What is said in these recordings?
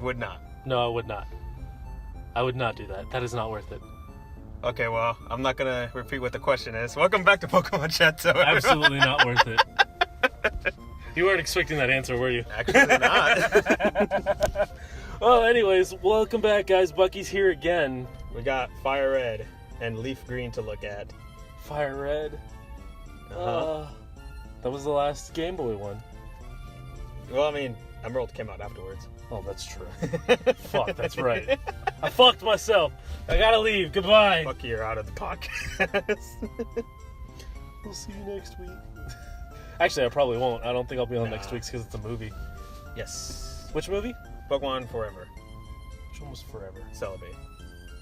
You would not. No, I would not. I would not do that. That is not worth it. Okay, well, I'm not going to repeat what the question is. Welcome back to Pokémon Chat-eau. Absolutely not worth it. You weren't expecting that answer, were you? Actually not. Well, anyways, welcome back, guys. Bucky's here again. We got Fire Red and Leaf Green to look at. Fire Red. That was the last Game Boy one. Well, I mean, Emerald came out afterwards. Oh, that's true. Fuck, that's right. I fucked myself. I gotta leave. Goodbye. Bucky, you're out of the podcast. We'll see you next week. Actually, I probably won't. I don't think I'll be on Nah. next week's because it's a movie. Yes. Which movie? Pokemon Forever. Which one was Forever? Celebrate.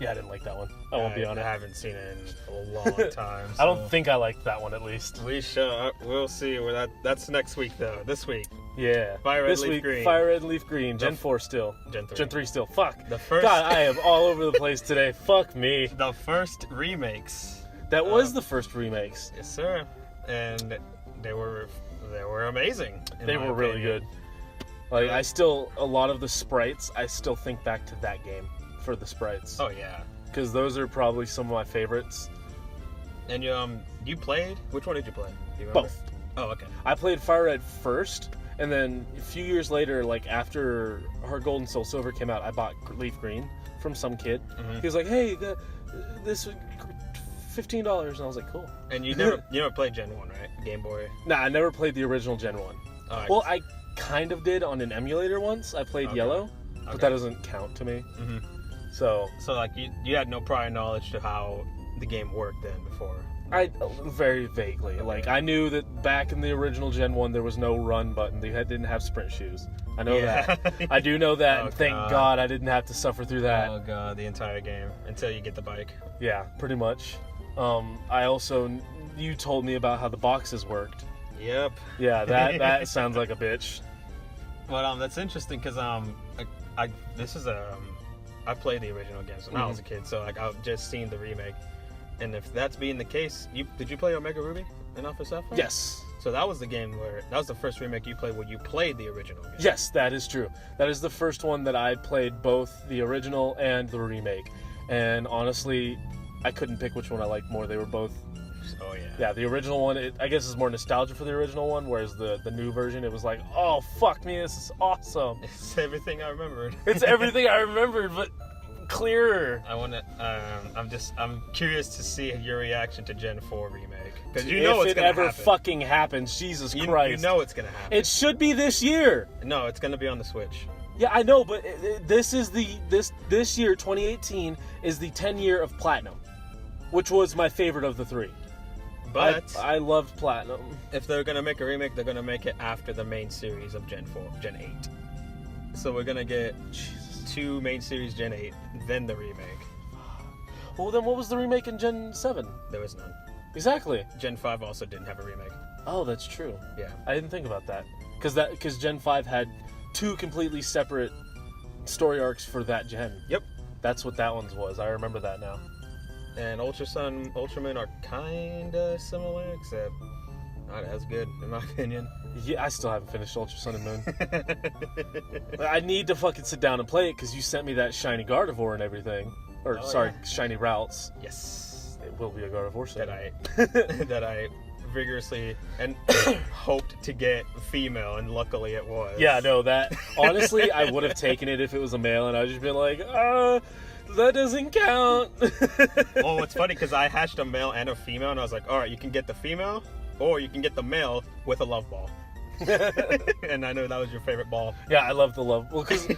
Yeah, I didn't like that one. I won't be on I it. haven't seen it in a long time. I don't think I liked that one, at least. We'll see where that's next week though. This week. Yeah. Fire Red, this Leaf week, Green. Fire Red, Leaf Green. Gen 4 still. Gen 3. Gen 3 still. Fuck. The first. God, I am all over the place today. Fuck me. The first remakes. That was the first remakes. Yes, sir. And they were amazing. They were really good. Like, a lot of the sprites, I still think back to that game for the sprites. Oh yeah. Because those are probably some of my favorites. And you played? Which one did you play? Do you remember? Both. Oh, okay. I played Fire Red first, and then a few years later, like after Heart Gold and Soul Silver came out, I bought Leaf Green from some kid. Mm-hmm. He was like, "Hey, this was $15," and I was like, "Cool." And you never played Gen 1, right? Game Boy. Nah, I never played the original Gen 1. Alright. Well, I kind of did on an emulator once. I played Yellow, but that doesn't count to me. Mm-hmm. So like you had no prior knowledge to how the game worked then before. I very vaguely. Okay. Like, I knew that back in the original Gen 1 there was no run button. They didn't have sprint shoes. I know that. I do know that, and thank God I didn't have to suffer through that. Oh god, the entire game until you get the bike. Yeah, pretty much. You told me about how the boxes worked. Yep. Yeah, that sounds like a bitch. Well, that's interesting because I played the original game when I was a kid, so like I've just seen the remake. And if that's being the case, did you play Omega Ruby and Alpha Sapphire? Yes. So that was the game that was the first remake you played where you played the original game. Yes, that is true. That is the first one that I played, both the original and the remake. And honestly, I couldn't pick which one I liked more. They were both. Oh yeah. Yeah, the original one, I guess, is more nostalgia for the original one, whereas the new version, it was like, oh fuck me, this is awesome. It's everything I remembered. It's everything I remembered, but clearer. I'm curious to see your reaction to Gen 4 remake, because If it's it gonna ever happen. fucking happens, Jesus Christ. You know it's gonna happen. It should be this year. No, it's gonna be on the Switch. Yeah, I know, but this year, 2018, is the 10 year of Platinum, which was my favorite of the three. But I loved Platinum. if they're gonna make a remake, they're gonna make it after the main series of Gen 8. So we're gonna get two main series Gen 8, then the remake. Well, then what was the remake in Gen 7? There was none. Exactly. Gen 5 also didn't have a remake. Oh, that's true. Yeah. I didn't think about that. Because Gen 5 had two completely separate story arcs for that gen. Yep. That's what that one's was. I remember that now. And Ultra Sun, Ultraman are kinda similar, except not as good in my opinion. Yeah, I still haven't finished Ultra Sun and Moon. I need to fucking sit down and play it because you sent me that shiny Gardevoir and everything. Or, shiny Routes. Yes. It will be a Gardevoir soon. That I vigorously and hoped to get female, and luckily it was. Yeah, no, that... Honestly, I would have taken it if it was a male, and I would just been like, that doesn't count. Well, it's funny because I hatched a male and a female, and I was like, all right, you can get the female, or you can get the male with a love ball. And I know that was your favorite ball. Yeah, I love the love. Well, because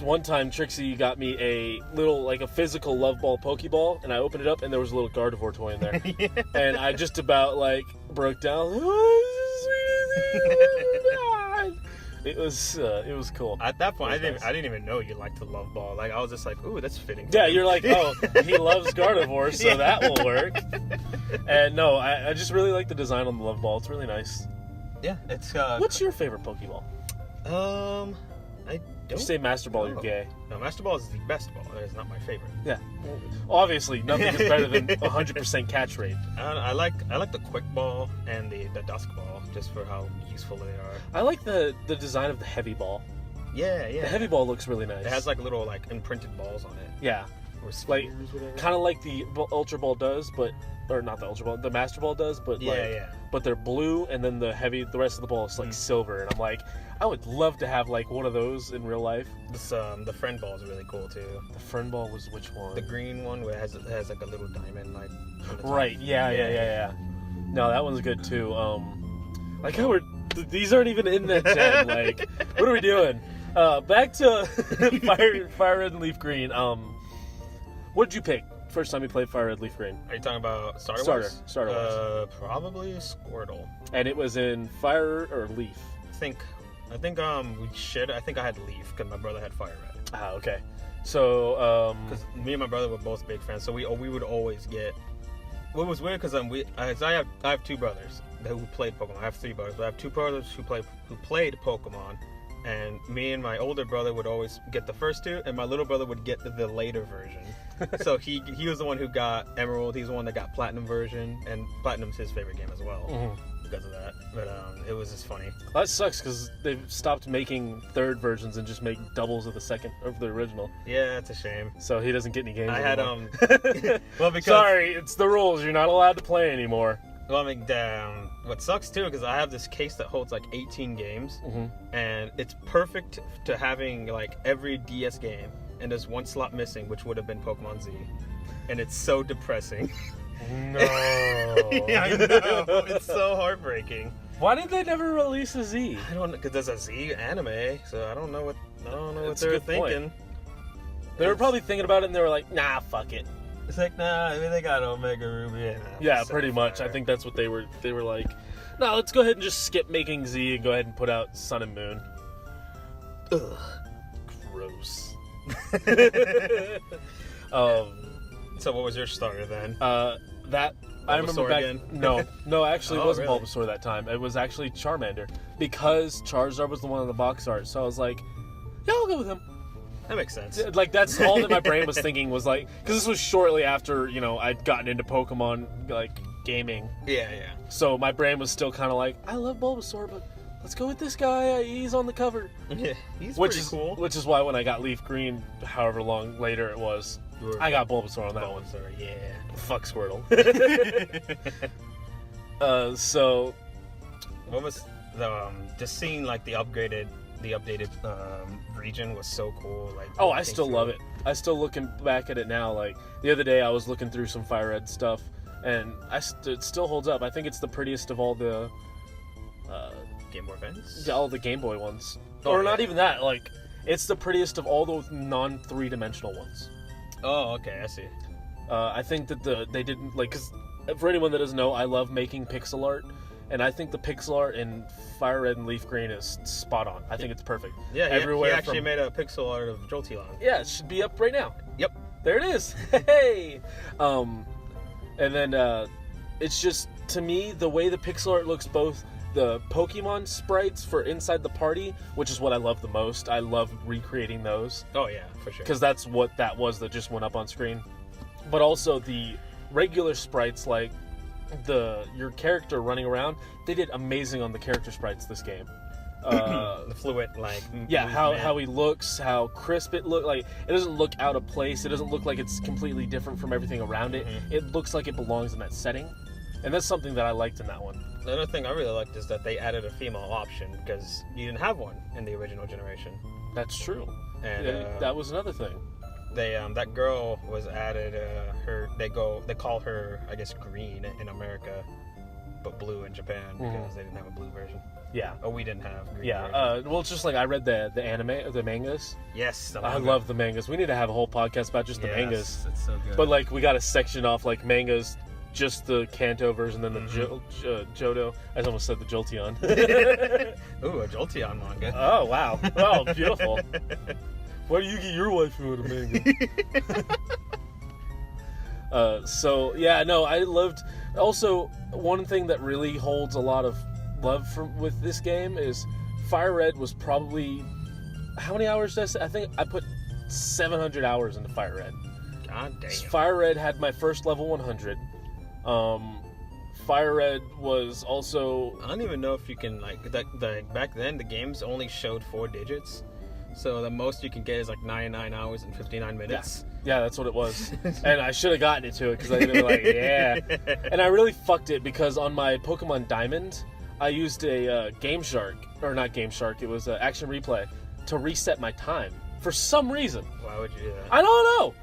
one time Trixie got me a little, like a physical love ball Pokeball, and I opened it up, and there was a little Gardevoir toy in there. Yeah. And I just about, like, broke down. Oh, it was cool. At that point, Nice. I didn't even know you liked the love ball. Like, I was just like, ooh, that's fitting. Yeah, you're like, oh, he loves Gardevoir, so that will work. And no, I just really like the design on the love ball. It's really nice. Yeah, it's What's your favorite Pokeball? I don't. You say Master Ball, you're gay. No, Master Ball is the best ball. It's not my favorite. Yeah. Obviously, nothing is better than 100% catch rate. I like the quick ball and the dusk ball just for how useful they are. I like the design of the heavy ball. Yeah, yeah. The heavy ball looks really nice. It has like little like imprinted balls on it. Yeah. Or Like, spheres, whatever. kind of like the Ultra Ball does, or not the Ultra Ball, the Master Ball does, but but they're blue, and then the rest of the ball is like silver, and I'm like, I would love to have like one of those in real life. This the friend ball is really cool too. The friend ball was which one? The green one where it has like a little diamond like. On the top. Right. Yeah. No, that one's good too. Like how these aren't even in that gen. Like, what are we doing? Back to Fire Red and Leaf Green. What did you pick first time you played Fire Red Leaf Green? Are you talking about Starter Wars? Starter Wars. Probably Squirtle. And it was in Fire or Leaf? I think we should. I think I had Leaf because my brother had Fire Red. Ah, okay. So because me and my brother were both big fans, so we would always get. What was weird because I have two brothers who played Pokemon. I have three brothers, but I have two brothers who played Pokemon. And me and my older brother would always get the first two, and my little brother would get the later version. So he was the one who got Emerald. He's the one that got Platinum version, and Platinum's his favorite game as well because of that. But it was just funny. That sucks because they've stopped making third versions and just make doubles of the original. Yeah, it's a shame. So he doesn't get any games. I had well, because sorry, it's the rules. You're not allowed to play anymore. Well, I mean, what sucks too, because I have this case that holds like 18 games, and it's perfect to having like every DS game, and there's one slot missing, which would have been Pokemon Z, and it's so depressing. No. Yeah, I know. It's so heartbreaking. Why did they never release a Z? I don't know, because there's a Z anime, so I don't know what That's a they're good thinking. point. They were probably thinking about it, and they were like, "Nah, fuck it." It's like, nah, I mean, they got Omega Ruby. And Yeah, pretty much. I think that's what they were. They were like, "No, let's go ahead and just skip making Z and go ahead and put out Sun and Moon." Ugh, gross. So what was your starter then? That I remember back. Again? No, actually, it wasn't really? Bulbasaur that time. It was actually Charmander because Charizard was the one on the box art. So I was like, "Yeah, I'll go with him." That makes sense. Like, that's all that my brain was thinking was like, because this was shortly after, I'd gotten into Pokemon, like, gaming. Yeah. So my brain was still kind of like, I love Bulbasaur, but let's go with this guy. He's on the cover. Yeah, he's pretty cool. Which is why when I got Leaf Green, however long later it was, I got Bulbasaur on that one. Yeah. Fuck Squirtle. So... What was the, just seeing, like, the updated region was so cool. Like, I still love it. I still looking back at it now. Like the other day, I was looking through some Fire Red stuff, and it still holds up. I think it's the prettiest of all the Game Boy Advance. Yeah, all the Game Boy ones, not even that. Like it's the prettiest of all those non-3-dimensional ones. Oh, okay, I see. I think that they didn't like because for anyone that doesn't know, I love making pixel art. And I think the pixel art in Fire Red and Leaf Green is spot on. I think it's perfect. Yeah, everywhere. He actually made a pixel art of Jolteon. Yeah, it should be up right now. Yep, there it is. Hey, and then it's just to me the way the pixel art looks, both the Pokemon sprites for inside the party, which is what I love the most. I love recreating those. Oh yeah, for sure. Because that's what that was that just went up on screen. But also the regular sprites, like your character running around, they did amazing on the character sprites this game. The fluid, like how he looks, how crisp it look. Like it doesn't look out of place. It doesn't look like it's completely different from everything around it. It looks like it belongs in that setting, and that's something that I liked in that one. The other thing I really liked is that they added a female option because you didn't have one in the original generation. That's true, and that was another thing. They that girl was added. They call her, I guess, green in America, but blue in Japan because they didn't have a blue version. Yeah. Oh, we didn't have green. Yeah. Well, it's just like I read the anime, the mangas. Yes. I love the mangas. We need to have a whole podcast about just the mangas. It's so good. But like we got to section off like mangas, just the Kanto version, then the Johto. I almost said the Jolteon. Ooh, a Jolteon manga. Oh wow! Oh, beautiful. Why do you get your wife out of manga? So yeah, no, I loved. Also, one thing that really holds a lot of love with this game is Fire Red was probably how many hours did I say? I think I put 700 hours into Fire Red. God damn. Fire Red had my first level 100. Fire Red was also. I don't even know if you can like back then the games only showed 4 digits. So the most you can get is like 99 hours and 59 minutes. Yeah, that's what it was. And I should have gotten it to it because I was like, yeah. And I really fucked it because on my Pokemon Diamond, I used a Game Shark, or not Game Shark, it was Action Replay, to reset my time for some reason. Why would you do that? I don't know.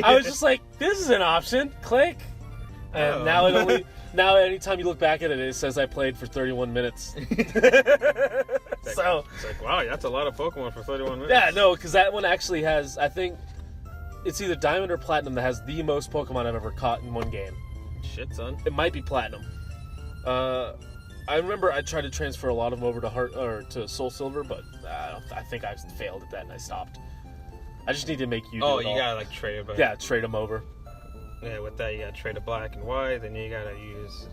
I was just like, this is an option. Click. And now anytime you look back at it, it says I played for 31 minutes. So it's like, wow, that's a lot of Pokemon for 31 minutes. yeah, no, because that one actually has, I think, it's either Diamond or Platinum that has the most Pokemon I've ever caught in one game. Shit, son. It might be Platinum. I remember I tried to transfer a lot of them over to Soul Silver, but I think I failed at that and I stopped. I just need to make you do Oh, it you all. gotta like trade it. Yeah, trade them over. Yeah, with that you gotta trade a black and white, then you gotta use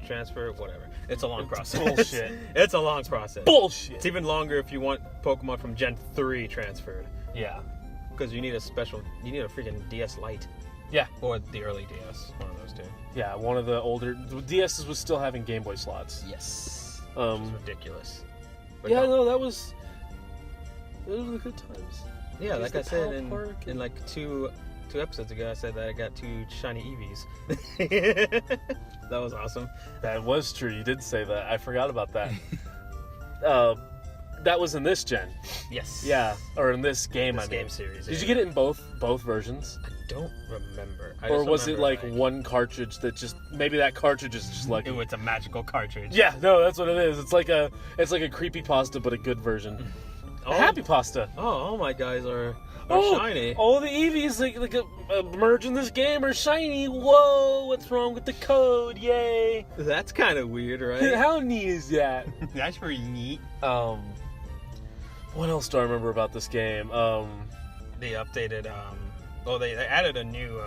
transfer, whatever. It's a long process. Bullshit. It's a long process. Bullshit. It's even longer if you want Pokemon from Gen 3 transferred. Yeah. Because you need a freaking DS Lite. Yeah. Or the early DS, one of those two. Yeah, one of the older DS's was still having Game Boy slots. Yes. Which is ridiculous. But Yeah, no. no, those were the good times. Yeah, Use like the I said Power Park in like two episodes ago, I said that I got 2 shiny Eevees. That was awesome. That was true. You did say that. I forgot about that. That was in this gen. Yes. Yeah, or in this game. This I mean, game series. did you get it in both versions, I don't remember. or was it like one cartridge that just maybe that cartridge is just like It's a magical cartridge. Yeah, no, that's what it is. It's like a creepy pasta, but a good version. A happy pasta. Oh, my guys are shiny. Oh, the Eevees like merge in this game are shiny. Whoa, what's wrong with the code? Yay! That's kind of weird, right? How neat is that? That's pretty neat. What else do I remember about this game? They updated. They added a new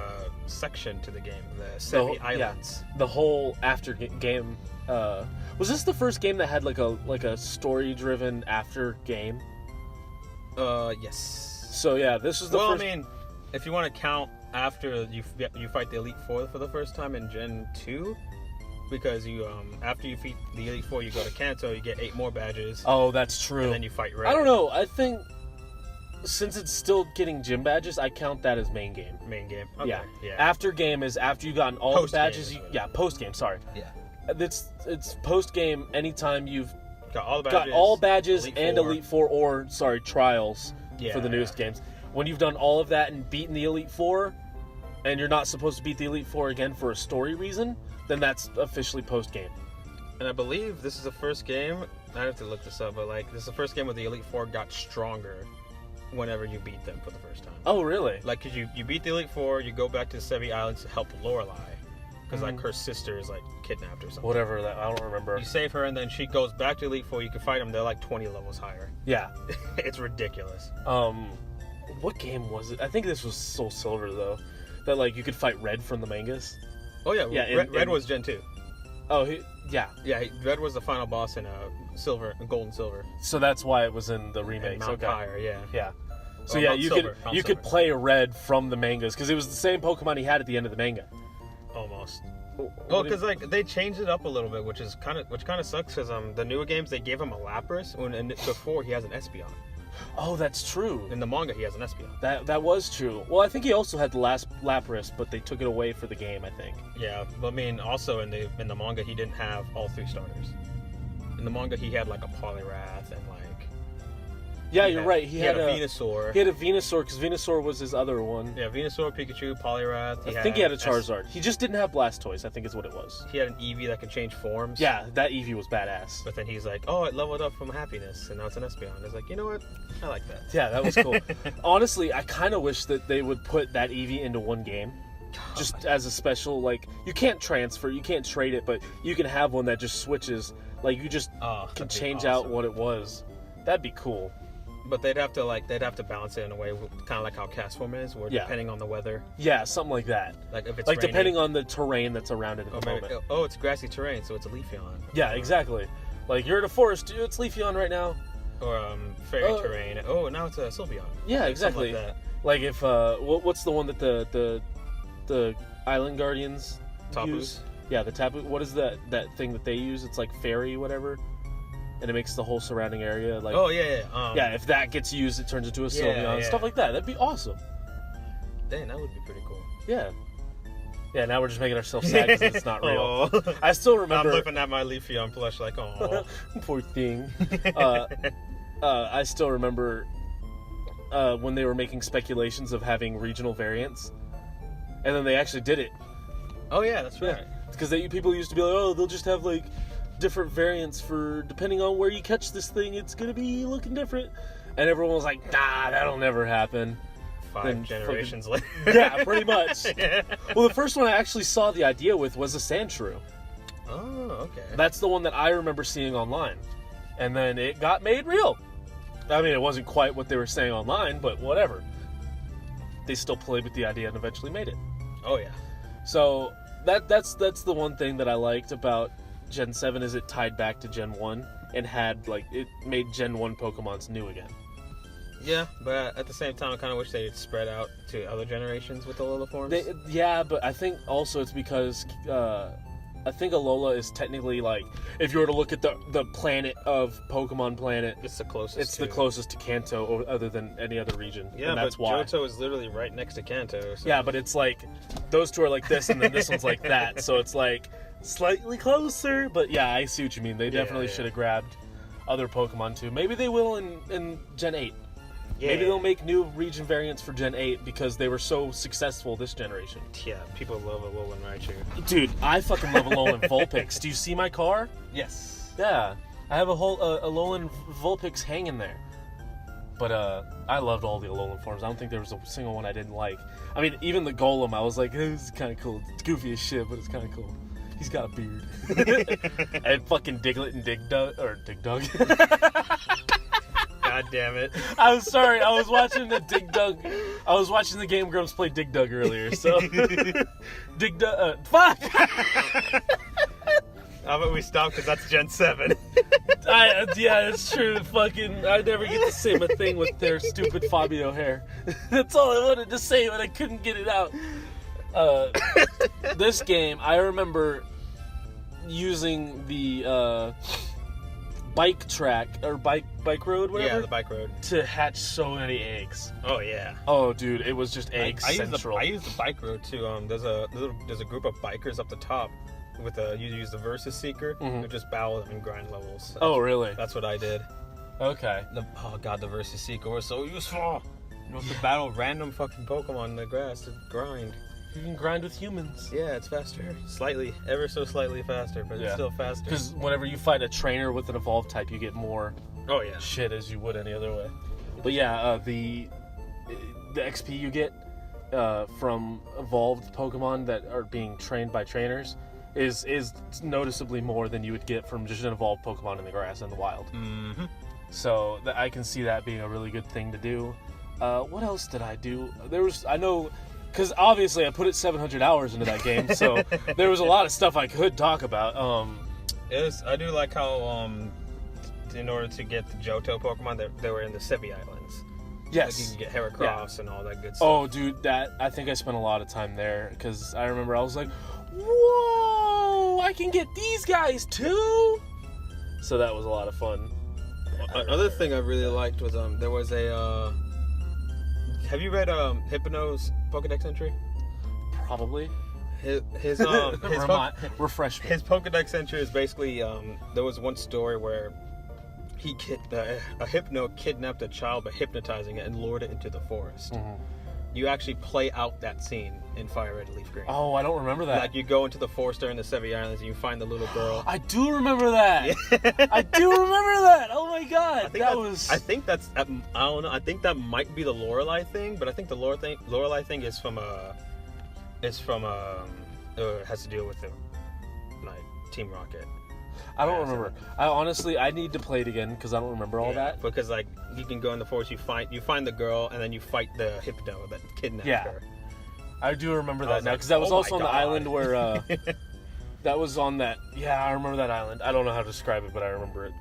section to the game, the Sevi Islands. The whole after game. Was this the first game that had like a story-driven after game? Yes. So yeah, this was the first. I mean, if you want to count after you fight the Elite Four for the first time in Gen 2, because you after you defeat the Elite Four, you go to Kanto, you get 8 more badges. Oh, that's true. And then you fight Red. I don't know. I think since it's still getting gym badges, I count that as main game. Main game. Okay. Yeah. After game is after you've gotten all the badges. Post game. Sorry. Yeah. It's post game anytime you've got all the badges, Elite Four or trials for the newest games. When you've done all of that and beaten the Elite Four, and you're not supposed to beat the Elite Four again for a story reason, then that's officially post game. And I believe this is the first game. I have to look this up, but this is the first game where the Elite Four got stronger whenever you beat them for the first time. Oh, really? Like, cause you beat the Elite Four, you go back to the Sevi Islands to help Lorelei, because her sister is kidnapped or something. Whatever that, I don't remember. You save her, and then she goes back to Elite Four. You can fight them. They're like 20 levels higher. Yeah. It's ridiculous. What game was it? I think this was Soul Silver though. That you could fight Red from the mangas. Oh yeah, Red was Gen 2. Oh yeah. Red was the final boss in Gold and Silver. So that's why it was in the remakes. Mount Fire, yeah. Yeah. So you could play Red from the mangas because it was the same Pokemon he had at the end of the manga. Almost. Well, because they changed it up a little bit, which kind of sucks. Because the newer games they gave him a Lapras, and before he has an Espeon. Oh, that's true. In the manga, he has an Espeon. That was true. Well, I think he also had the last Lapras, but they took it away for the game, I think. Yeah, but I mean, also in the manga, he didn't have all 3 starters. In the manga, he had a Poliwrath and Yeah, you're right. He had a Venusaur. He had a Venusaur because Venusaur was his other one. Yeah, Venusaur, Pikachu, Poliwrath. I think he had a Charizard. He just didn't have Blastoise, I think is what it was. He had an Eevee that can change forms. Yeah, that Eevee was badass. But then he's like, oh, it leveled up from Happiness, and now it's an Espeon. It's like, you know what? I like that. Yeah, that was cool. Honestly, I kind of wish that they would put that Eevee into one game. Just as a special, you can't transfer, you can't trade it, but you can have one that just switches. You just can change out what it was. That'd be cool. But they'd have to balance it in a way, kind of like how Castform is, where depending on the weather. Yeah, something like that. If it's raining, depending on the terrain that's around it at the moment. It's grassy terrain, so it's a Leafeon. Yeah, exactly. You're in a forest, it's Leafeon right now. Or fairy terrain. Oh, now it's a Sylveon. Yeah, exactly. Like that. If what's the one that the Island Guardians use? Yeah, the Tapu. What is that thing that they use? It's like fairy, whatever. and it makes the whole surrounding area like. Oh yeah. Yeah, if that gets used, it turns into a Sylveon. Stuff like that. That'd be awesome. Dang, that would be pretty cool. Yeah. Yeah, now we're just making ourselves sad because it's not real. Oh. I still remember. I'm looking at my Leafeon plush like, oh, poor thing. I still remember when they were making speculations of having regional variants, and then they actually did it. Oh yeah, that's right. Because people used to be like, oh, they'll just have like different variants for depending on where you catch this thing. It's gonna be looking different, and everyone was like, nah, that'll never happen. 5 generations later. Yeah, pretty much. Yeah. Well, the first one I actually saw the idea with was a Sandshrew. Oh, okay. That's the one that I remember seeing online. And then it got made real. I mean, it wasn't quite what they were saying online, but whatever. They still played with the idea and eventually made it. Oh, yeah. So, that's the one thing that I liked about Gen 7 is it tied back to Gen 1 and had, like, it made Gen 1 Pokemons new again. Yeah, but at the same time, I kind of wish they'd spread out to other generations with the Alola forms. Yeah, but I think also it's because I think Alola is technically like, if you were to look at the planet of Pokemon Planet, it's the closest. It's the closest to Kanto other than any other region. Yeah, and that's but why. Johto is literally right next to Kanto. So. Yeah, but it's like those two are like this, and then this one's like that. So it's like slightly closer. But yeah, I see what you mean. They definitely should have grabbed other Pokemon too. Maybe they will in Gen 8. Yeah. Maybe they'll make new region variants for Gen 8 because they were so successful this generation. Yeah, people love Alolan Raichu. Dude, I fucking love Alolan Vulpix. Do you see my car? Yes. Yeah. I have a whole Alolan Vulpix hanging there. But I loved all the Alolan forms. I don't think there was a single one I didn't like. I mean, even the Golem, I was like, this is kind of cool. It's goofy as shit, but it's kind of cool. He's got a beard. And fucking Diglett and Dig-Dug. God damn it. I'm sorry, I was watching the Game Grumps play Dig-Dug earlier, so... Dig-Dug... fuck! How about we stop, because that's Gen 7. Yeah, it's true. Fucking... I never get to say my thing with their stupid Fabio hair. That's all I wanted to say, but I couldn't get it out. This game, I remember using the... bike track or bike road, whatever. Yeah, the bike road to hatch so many eggs. Oh yeah. Oh dude, it was just eggs central. I use the bike road too. There's a group of bikers up the top with you use the Versus Seeker. You just battle them and grind levels. Oh really? That's what I did. Okay. Oh god, the Versus Seeker was so useful. You have to battle random fucking Pokemon in the grass to grind. You can grind with humans. Yeah, it's faster. Slightly, ever so slightly faster, but it's still faster. Because whenever you fight a trainer with an evolved type, you get more shit as you would any other way. But yeah, the XP you get from evolved Pokemon that are being trained by trainers is noticeably more than you would get from just an evolved Pokemon in the grass and the wild. Mm-hmm. So I can see that being a really good thing to do. What else did I do? Because obviously I put 700 hours into that game, so there was a lot of stuff I could talk about. I do like how, in order to get the Johto Pokemon, they were in the Sevi Islands. Yes. Like you can get Heracross and all that good stuff. Oh, dude, I think I spent a lot of time there, because I remember I was like, whoa, I can get these guys too? So that was a lot of fun. Another thing I really liked was, there was a, have you read Hypno's Pokedex entry? Probably. His refresh me. His Pokedex entry is basically there was one story where a Hypno kidnapped a child by hypnotizing it and lured it into the forest. Mm-hmm. You actually play out that scene in Fire Red and Leaf Green. Oh, I don't remember that. Like you go into the forest during the Sevi Islands and you find the little girl. I do remember that. Yeah. I do remember that. Oh my god, I think that's. I don't know. I think that might be the Lorelei thing, but I think the Lorelei thing is from has to do with Team Rocket. I don't remember. I need to play it again because I don't remember all that. Because like you can go in the forest, you find the girl, and then you fight the Hypno that kidnapped her. I do remember that now because that was also on the island where that was on that. Yeah, I remember that island. I don't know how to describe it, but I remember it.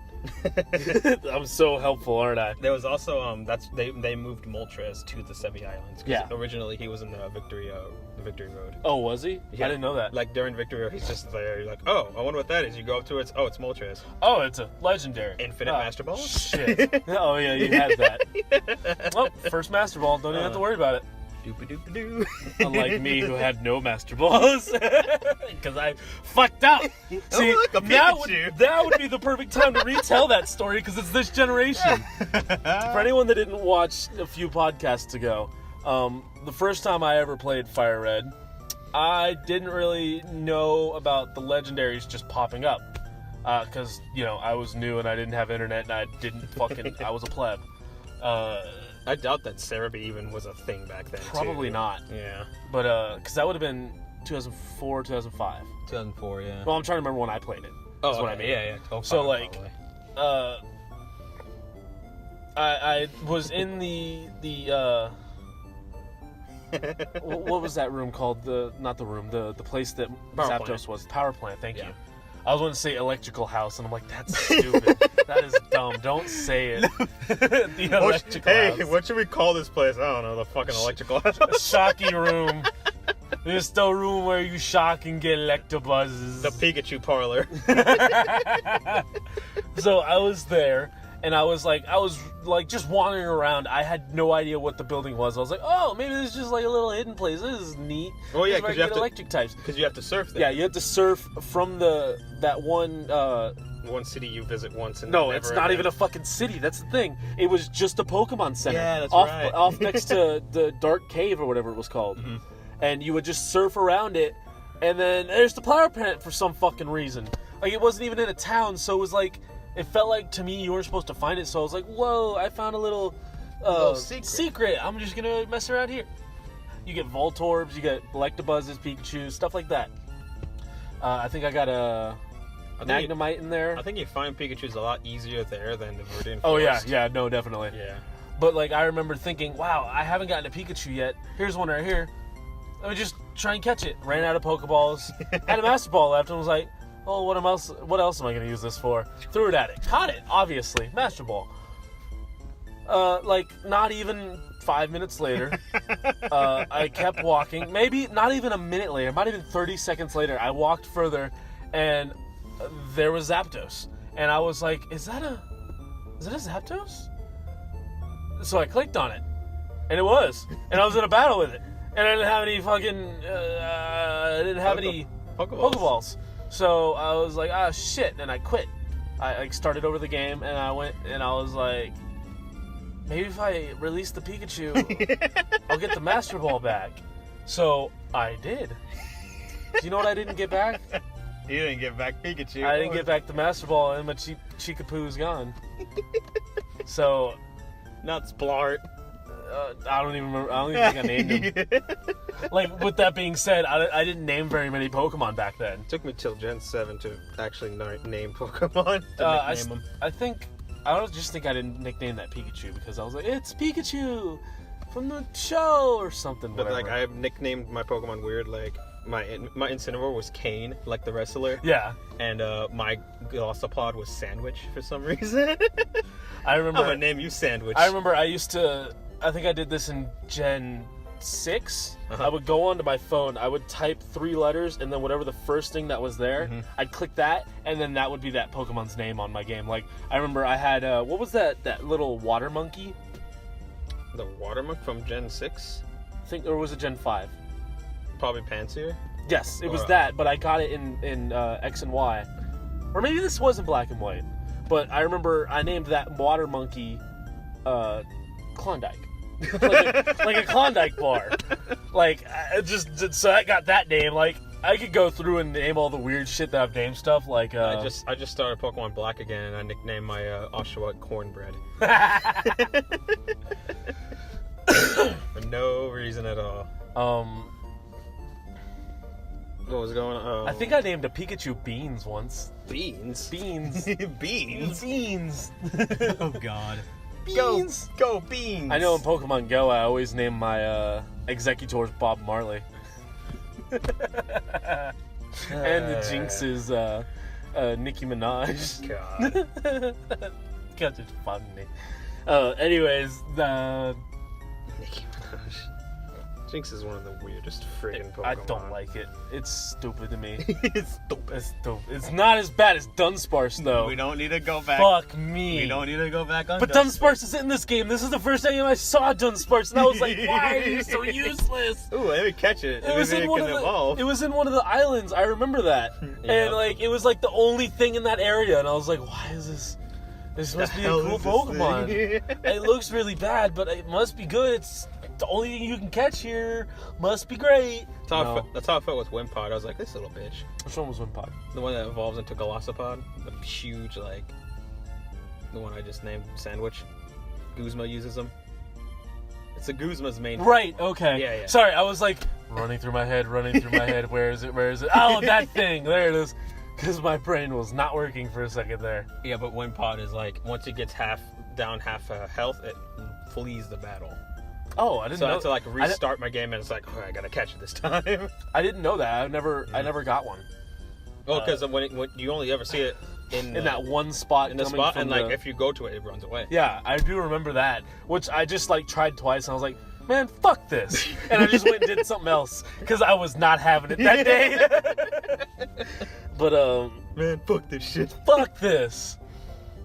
I'm so helpful, aren't I? There was also they moved Moltres to the Sevi Islands. 'Cause Yeah. Originally he was in the Victory Road. Oh, was he? Yeah. I didn't know that. Like during Victory Road, he's just there. You're like, oh, I wonder what that is. You go up to it. It's Moltres. Oh, it's a legendary. Infinite Master Balls. Shit. Oh yeah, you had that. Oh, first Master Ball. Don't even have to worry about it. Doop-a-doop-a-doo. Unlike me, who had no Master Balls, because I fucked up. See, like a Pikachu. that would be the perfect time to retell that story because it's this generation. For anyone that didn't watch a few podcasts ago, the first time I ever played Fire Red, I didn't really know about the legendaries just popping up because I was new and I didn't have internet and I was a pleb. I doubt that Cerebi even was a thing back then. Probably too. not. Yeah. But because that would have been 2004, 2005. 2004, yeah. Well, I'm trying to remember when I played it. That's what I mean. Yeah. So like, I was in the what was that room called? Not the room, the place that Power Zapdos plant. was. Power plant. Thank Yeah. you. I was going to say electrical house, and I'm like, that's stupid. That is dumb. Don't say it. The electrical house. What should we call this place? I don't know. The fucking electrical house. Shocky room. This the room where you shock and get Electabuzzes. The Pikachu parlor. So I was there, and I was like just wandering around. I had no idea what the building was. I was like, oh, maybe this is just like a little hidden place. This is neat. Oh yeah, because you have to electric types. Because you have to surf there. Yeah, you have to surf from that one. One city you visit once. And No, never it's not again. even a fucking city. That's the thing. It was just a Pokemon Center. Yeah, that's off, right. Off next to the Dark Cave or whatever it was called. Mm-hmm. And you would just surf around it, and then there's the power plant for some fucking reason. Like, it wasn't even in a town, so it was like, it felt like to me you weren't supposed to find it, so I was like, whoa, I found a little secret. I'm just gonna mess around here. You get Voltorbs, you get Electabuzzes, Pikachu, stuff like that. I think I got a Magnemite in there. I think you find Pikachu's a lot easier there than the Viridian Oh Forest. yeah, no, definitely. Yeah. But like, I remember thinking, wow, I haven't gotten a Pikachu yet. Here's one right here. Let me just try and catch it. Ran out of Pokeballs. Had a Master Ball left and was like, oh, what else am I going to use this for? Threw it at it. Caught it, obviously. Master Ball. Like, not even 5 minutes later, I kept walking. Maybe not even a minute later. Might have been 30 seconds later. I walked further, and there was Zapdos. And I was like, is that a Zapdos? So I clicked on it. And it was. And I was in a battle with it. And I didn't have any fucking... Pokeballs. So I was like, ah, shit. And I quit. I like started over the game, and I went, and I was like, maybe if I release the Pikachu, I'll get the Master Ball back. So I did. Do you know what I didn't get back? You didn't get back Pikachu. I didn't get back the Master Ball, and my Chickapoo's gone. So... Not Splart. I don't even remember. I don't even think I named him. Like, with that being said, I didn't name very many Pokemon back then. It took me till Gen 7 to actually name Pokemon. To nickname them. I just think I didn't nickname that Pikachu because I was like, it's Pikachu from the show or something. But whatever. like, I nicknamed my Pokemon weird. Like, my Incineroar was Kane, like the wrestler. Yeah. And my Glossopod was Sandwich for some reason. I remember. I'm gonna name you Sandwich. I remember I used to. I think I did this in Gen 6. I would go onto my phone, I would type 3 letters, and then whatever the first thing that was there, I'd click that, and then that would be that Pokemon's name on my game. Like, I remember I had, what was that little water monkey? The Watermark from Gen 6? I think, or was it Gen 5? Probably Pansear? Yes, it was that, but I got it in X and Y. Or maybe this was in black and white. But I remember I named that water monkey Klondike. like a Klondike bar. Like, so I got that name. Like, I could go through and name all the weird shit that I've named stuff. Like, I just started Pokemon Black again, and I nicknamed my Oshawott Cornbread. For no reason at all. What was going on? I think I named a Pikachu Beans once. Beans? Beans. Beans? Beans. Oh, God. Beans. Go Beans! I know in Pokemon Go, I always name my Executors Bob Marley. And the Jinx is Nicki Minaj. God. Because it's funny. Anyways, the Nicki Minaj. Jinx is one of the weirdest friggin' Pokemon. I don't like it. It's stupid to me. It's stupid. It's stupid. It's not as bad as Dunsparce, though. We don't need to go back. Fuck me. We don't need to go back on But Dunsparce is in this game. This is the first time I saw Dunsparce, and I was like, why are you so useless? Ooh, let me catch it. It was in one of evolve. It was in one of the islands. I remember that. Yeah. And like it was like the only thing in that area, and I was like, why is this? This must be a cool Pokemon. It looks really bad, but it must be good. It's the only thing you can catch here. Must be great. That's how I felt with Wimpod. I was like, this little bitch. Which one was Wimpod? The one that evolves into Golisopod. The huge, like, the one I just named Sandwich. Guzma uses them. It's a Guzma's main. Right. Okay. Yeah. Sorry, I was like running through my head. Where is it? Oh, that thing. There it is. Because my brain was not working for a second there. Yeah, but Wimpod is like, once it gets half health, it flees the battle. Oh, I didn't know. So I had to like restart my game, and it's like, I gotta catch it this time. I didn't know that. I never got one. Oh, because when you only ever see it in that one spot. In the spot, and like if you go to it, it runs away. Yeah, I do remember that. Which I just like tried twice, and I was like, man, fuck this. And I just went and did something else because I was not having it that day. But man, fuck this shit. Fuck this.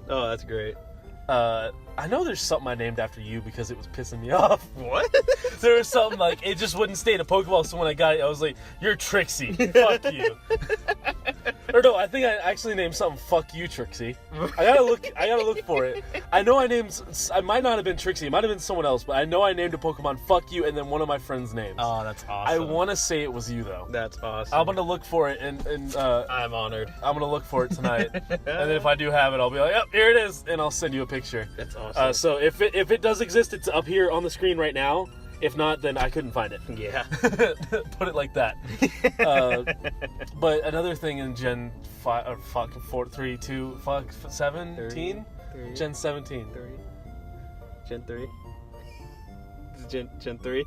Oh, that's great. I know there's something I named after you because it was pissing me off. What? There was something like, it just wouldn't stay in a Pokeball, so when I got it, I was like, you're Trixie. Fuck you. Or no, I think I actually named something fuck you, Trixie. I gotta look for it. I know I might not have been Trixie, it might have been someone else, but I know I named a Pokemon fuck you and then one of my friends' names. Oh, that's awesome. I want to say it was you, though. That's awesome. I'm gonna look for it, and I'm honored. I'm gonna look for it tonight. And then if I do have it, I'll be like, yep, here it is, and I'll send you a picture. That's awesome. So if it does exist, it's up here on the screen right now. If not, then I couldn't find it. Yeah. Put it like that. But another thing in Gen 5, or fuck, 4, 3, 2, fuck, 17? Gen 17. 3. Gen 3? Gen 3?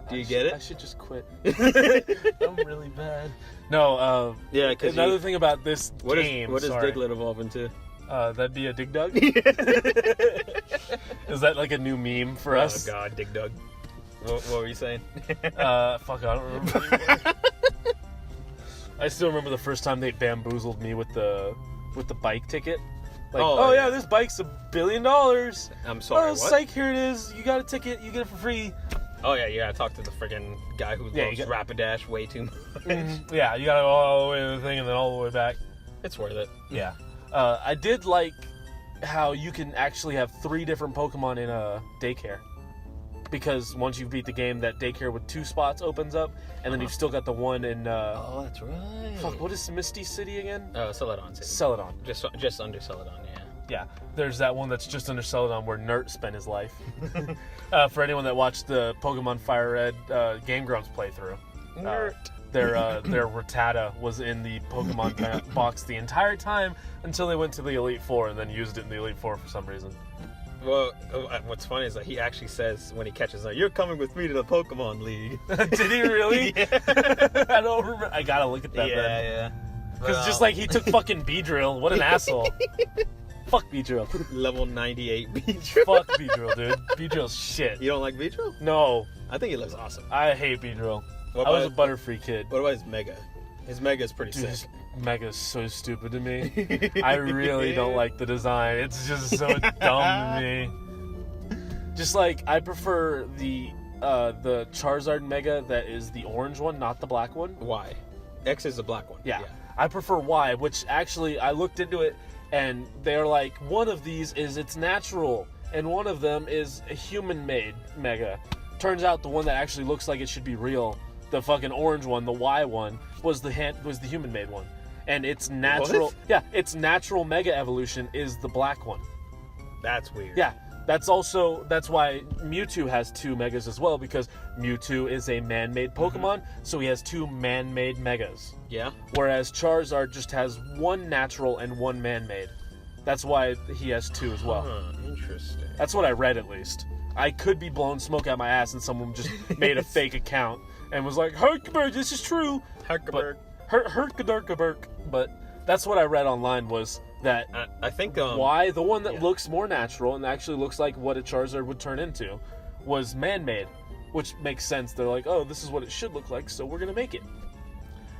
Do you get it? I should just quit. I'm really bad. No, yeah, because another thing about this game. What does Diglett evolve into? That'd be a Dig Dug. Is that like a new meme for us? Oh god, Dig Dug. What were you saying? Fuck, I don't remember anymore. I still remember the first time they bamboozled me with the bike ticket. Like, oh yeah, this bike's $1 billion. I'm sorry. Oh, psych, here it is. You got a ticket. You get it for free. Oh yeah, you gotta talk to the friggin' guy who loves Rapidash way too much. Mm-hmm. Yeah, you gotta go all the way to the thing and then all the way back. It's worth it. Yeah. I did like how you can actually have 3 different Pokemon in a daycare. Because once you beat the game, that daycare with 2 spots opens up, and then you've still got the one in... oh, that's right. Fuck, what is Misty City again? Celadon City. Celadon. Just under Celadon, yeah. Yeah, there's that one that's just under Celadon where Nert spent his life. For anyone that watched the Pokemon Fire Red Game Grumps playthrough. Nert. Their Rattata was in the Pokemon box the entire time until they went to the Elite Four and then used it in the Elite Four for some reason. Well, what's funny is that he actually says when he catches it, "You're coming with me to the Pokemon League." Did he really? Yeah. I don't remember. I gotta look at that. Yeah. Because just like he took fucking Beedrill. What an asshole. Fuck Beedrill. Level 98 Beedrill. Fuck Beedrill, dude. Beedrill's shit. You don't like Beedrill? No. I think he looks awesome. I hate Beedrill. I was a Butterfree kid. What about his Mega? His Mega is pretty sick. His Mega is so stupid to me. I really don't like the design. It's just so dumb to me. Just like, I prefer the Charizard Mega that is the orange one, not the black one. Y. X is the black one. Yeah. I prefer Y, which actually, I looked into it, and they're like, one of these is it's natural, and one of them is a human-made Mega. Turns out the one that actually looks like it should be real, the fucking orange one, the Y one, was the human-made one. And its natural... What? Yeah, its natural Mega evolution is the black one. That's weird. Yeah. That's why Mewtwo has 2 Megas as well, because Mewtwo is a man-made Pokemon, so he has 2 man-made Megas. Yeah? Whereas Charizard just has 1 natural and 1 man-made. That's why he has 2 as well. Interesting. That's what I read, at least. I could be blowing smoke out my ass and someone just made a fake account and was like, Huckleberry, this is true. Huckleberry. Herk-a-dirk-a-burk, but that's what I read online was that I think why the one that looks more natural and actually looks like what a Charizard would turn into was man-made, which makes sense. They're like, oh, this is what it should look like, so we're gonna make it.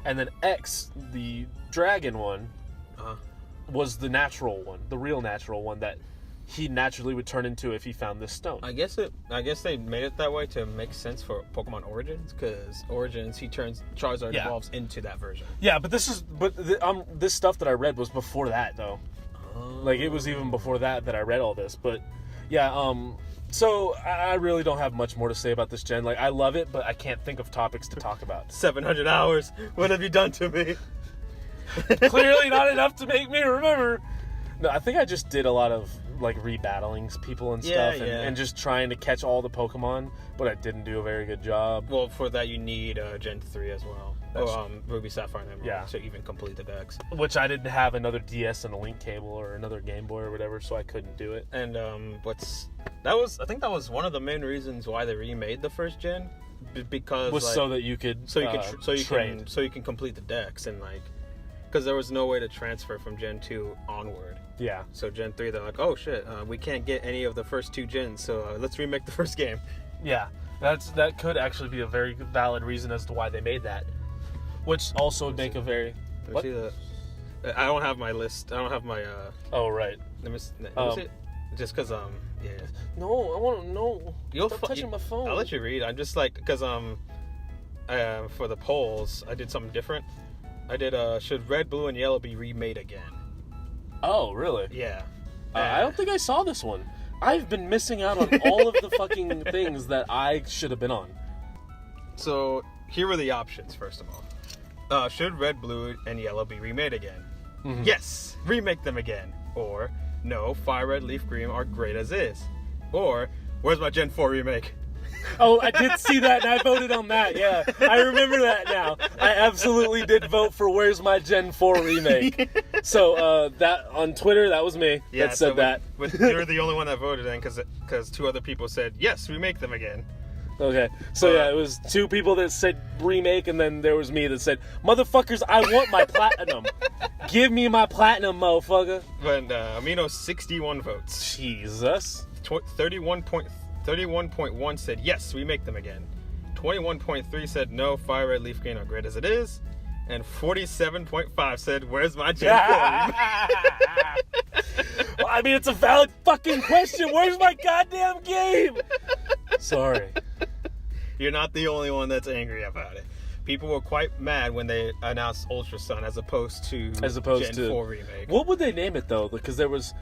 And then X, the dragon one, was the natural one, the real natural one that he naturally would turn into if he found this stone. I guess they made it that way to make sense for Pokemon Origins, because Origins Charizard evolves into that version. Yeah, but this stuff that I read was before that though. Like it was even before that I read all this. But yeah, so I really don't have much more to say about this gen. Like I love it, but I can't think of topics to talk about. 700 hours. What have you done to me? Clearly not enough to make me remember. No, I think I just did a lot of like rebattling people and stuff, and just trying to catch all the Pokemon, but I didn't do a very good job. Well, for that you need Gen 3 as well. Ruby, Sapphire, and Emerald to even complete the decks. Which I didn't have another DS and a link cable or another Game Boy or whatever, so I couldn't do it. And I think that was one of the main reasons why they remade the first gen, because so that you could trade, so you can complete the decks, and like because there was no way to transfer from Gen 2 onward. Yeah. So Gen 3, they're like, oh shit, we can't get any of the first two gens, so let's remake the first game. Yeah, that could actually be a very valid reason as to why they made that. Which also would make a very... What? I don't have my list. I don't have my... Oh, right. Let me see it. Just because, yeah. No, I want to know. Stop touching my phone. I'll let you read. I'm just like, because, for the polls, I did something different. I did, should Red, Blue, and Yellow be remade again? Oh, really? Yeah. I don't think I saw this one. I've been missing out on all of the fucking things that I should have been on. So, here were the options, first of all. Should Red, Blue, and Yellow be remade again? Mm-hmm. Yes, remake them again. Or, no, Fire Red, Leaf Green are great as is. Or, where's my Gen 4 remake? Oh, I did see that, and I voted on that, yeah. I remember that now. I absolutely did vote for Where's My Gen 4 remake. So, that on Twitter, that was me that said that. You're the only one that voted in, because two other people said, yes, remake them again. Okay, so yeah, it was two people that said remake, and then there was me that said, motherfuckers, I want my platinum. Give me my platinum, motherfucker. And Amino, 61 votes. Jesus. 31.1 said, yes, remake them again. 21.3 said, no, Fire Red, Leaf Green are great as it is. And 47.5 said, where's my Gen 4 Well, I mean, it's a valid fucking question. Where's my goddamn game? Sorry. You're not the only one that's angry about it. People were quite mad when they announced Ultra Sun as opposed to Gen 4 remake. What would they name it, though? Because there was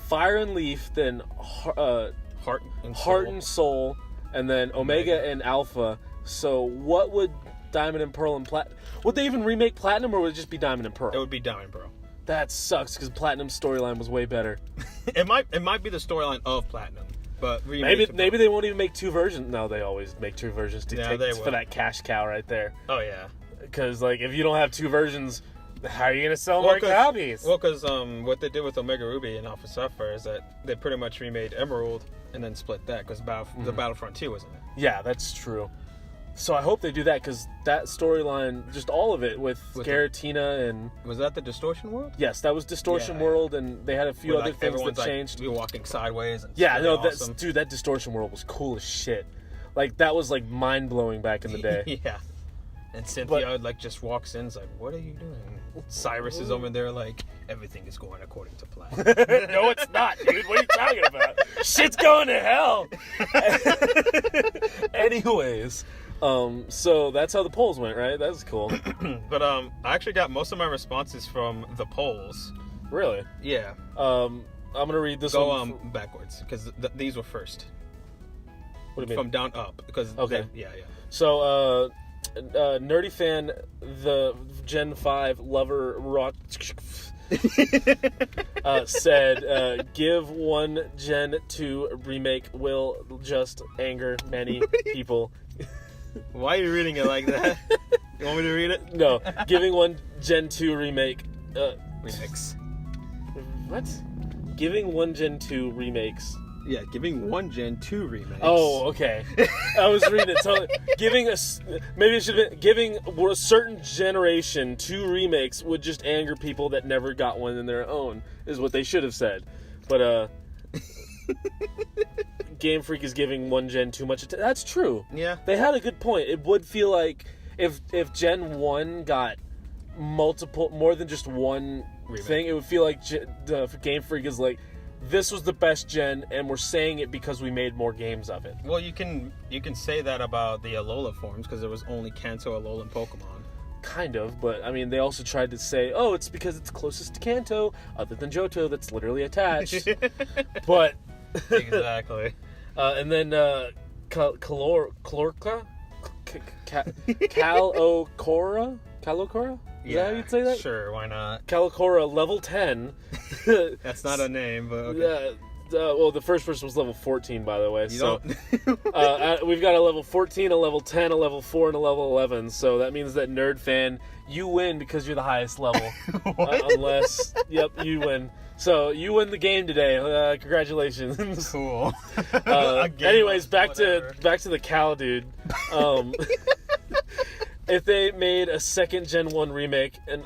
Fire and Leaf, then Heart and Soul, and then Omega and Alpha. So what would Diamond and Pearl and Platinum... Would they even remake Platinum, or would it just be Diamond and Pearl? It would be Diamond and Pearl. That sucks, because Platinum's storyline was way better. It might be the storyline of Platinum, but maybe they won't even make two versions. No, they always make two versions for that cash cow right there. Oh yeah, because like if you don't have two versions, how are you gonna sell more copies? Well, because what they did with Omega Ruby and Alpha Sapphire is that they pretty much remade Emerald and then split that because the Battlefront 2 wasn't it? Yeah, that's true. So I hope they do that, because that storyline, just all of it with Garatina and... Was that the Distortion World? Yes, that was Distortion World, and they had a few other things that changed. You're walking sideways. And awesome. That Distortion World was cool as shit. Like, that was, like, mind-blowing back in the day. Yeah. And Cynthia, just walks in, is like, what are you doing? Cyrus is over there like, everything is going according to plan. No, it's not, dude. What are you talking about? Shit's going to hell. Anyways... so that's how the polls went, right? That's cool. But I actually got most of my responses from the polls. Really? Yeah. I'm gonna read this one. Go backwards, because these were first. What do you mean? From down up, because okay. Yeah. So Nerdy Fan, the Gen 5 lover rock said, give one Gen 2 remake will just anger many people. Why are you reading it like that? You want me to read it? No. Giving one Gen 2 remake... Remix. What? Giving one Gen 2 remakes Yeah, giving one gen 2 remakes. Oh, okay. I was reading it. So maybe it should have been giving a certain generation 2 remakes would just anger people that never got one in their own, is what they should have said. But Game Freak is giving one gen too much attention. That's true. Yeah. They had a good point. It would feel like if Gen 1 got more than just one remake thing, it would feel like Game Freak is like, this was the best gen, and we're saying it because we made more games of it. Well, you can say that about the Alola forms, because there was only Kanto, Alola, and Pokemon. Kind of, but I mean, they also tried to say, oh, it's because it's closest to Kanto, other than Johto, that's literally attached. But exactly. And then Calocora? Calocora? Is that how you'd say that? Sure, why not? Calocora, level 10. That's not a name, but okay. Well, the first person was level 14, by the way. We've got a level 14, a level 10, a level 4, and a level 11. So that means that Nerd Fan, you win because you're the highest level. Yep, you win. So you win the game today. Congratulations. Cool. Anyways, back to the Cal dude. If they made a second Gen 1 remake, then